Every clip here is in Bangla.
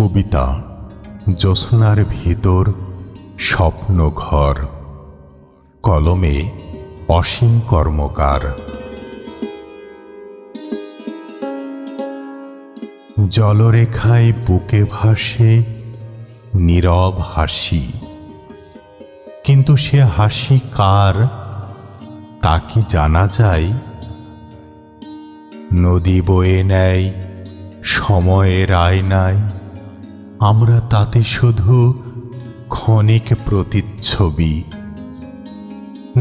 কবিতা জ্যোৎস্নার ভিতর স্বপ্নঘর। কলমে অসীম কর্মকার। জলরেখায় বুকে ভাসে নীরব হাসি, কিন্তু সে হাসি কার তা কি জানা যায়? নদী বয়ে নেয় সময়ের আয়নায়, আমরা তাতে শুধু ক্ষণিক প্রতিচ্ছবি।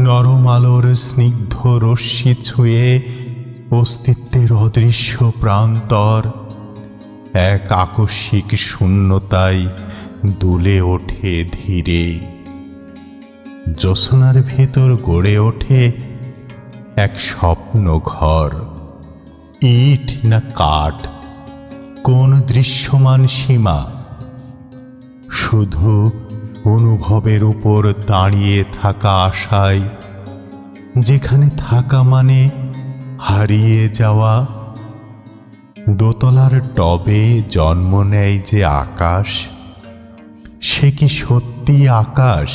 নরম আলোর স্নিগ্ধ রশ্মি ছুঁয়ে অস্তিত্বের অদৃশ্য প্রান্তর এক আকস্মিক শূন্যতায় দুলে ওঠে ধীরে। জ্যোৎস্নার ভিতর গড়ে ওঠে এক স্বপ্ন ঘর। ইট না কাঠ, কোন দৃশ্যমান সীমা? শুধু অনুভবের উপর দাঁড়িয়ে থাকা আশায়, যেখানে থাকা মানে হারিয়ে যাওয়া। দোতলার টবে জন্ম নেয় যে আকাশ, সে কি সত্যি আকাশ,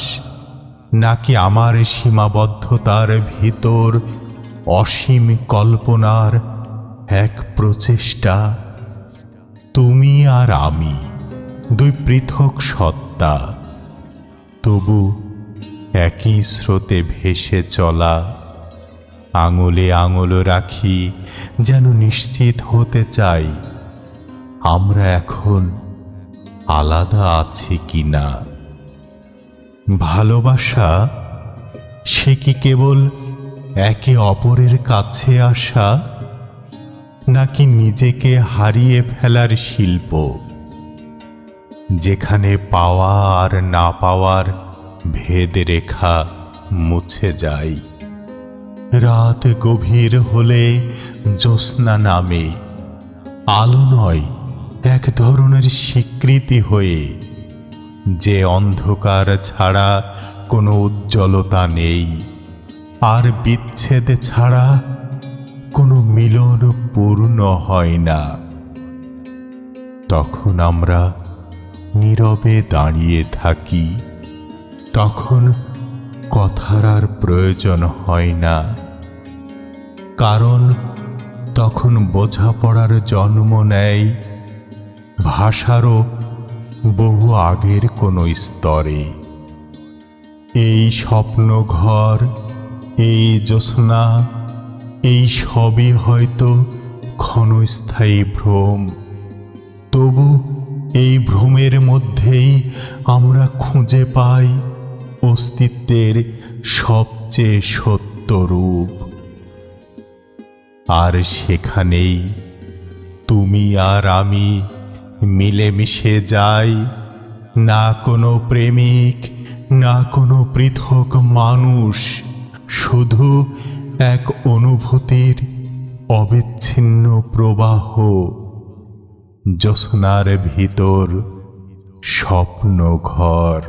নাকি আমার সীমাবদ্ধতার ভিতর অসীম কল্পনার এক প্রচেষ্টা? তুমি আর আমি দুই পৃথক সত্তা, তবু একই স্রোতে ভেসে চলা। আঙুলে আঙুল রাখি, যেন নিশ্চিত হতে চাই আমরা এখন আলাদা আছি কিনা। ভালোবাসা সে কি কেবল একে অপরের কাছে আসা, নাকি নিজেকে হারিয়ে ফেলার শিল্প, যেখানে পাওয়া আর না পাওয়ার ভেদ রেখা মুছে যায়? রাত গভীর হলে জ্যোৎস্না নামে, আলো নয় এক ধরনের স্বীকৃতি হয়ে, যে অন্ধকার ছাড়া কোনো উজ্জ্বলতা নেই, আর বিচ্ছেদ ছাড়া কোনো মিলন পূর্ণ হয় না। তখন আমরা নীরবে দাঁড়িয়ে থাকি, তখন কথার আর প্রয়োজন হয় না, কারণ তখন বোঝাপড়ার জন্ম নেয় ভাষারও বহু আগের কোনো স্তরে। এই স্বপ্নঘর, এই জ্যোৎস্না, এই সবই হয়তো ক্ষণস্থায়ী ভ্রম, তবু এই ভ্রমের মধ্যেই আমরা খুঁজে পাই অস্তিত্বের সবচেয়ে সত্য রূপ। আর সেখানেই তুমি আর আমি মিলেমিশে যাই, না কোনো প্রেমিক, না কোনো পৃথক মানুষ, শুধু এক অনুভূতির অবিচ্ছিন্ন প্রবাহ। জ্যোৎস্নার ভিতর স্বপ্নঘর।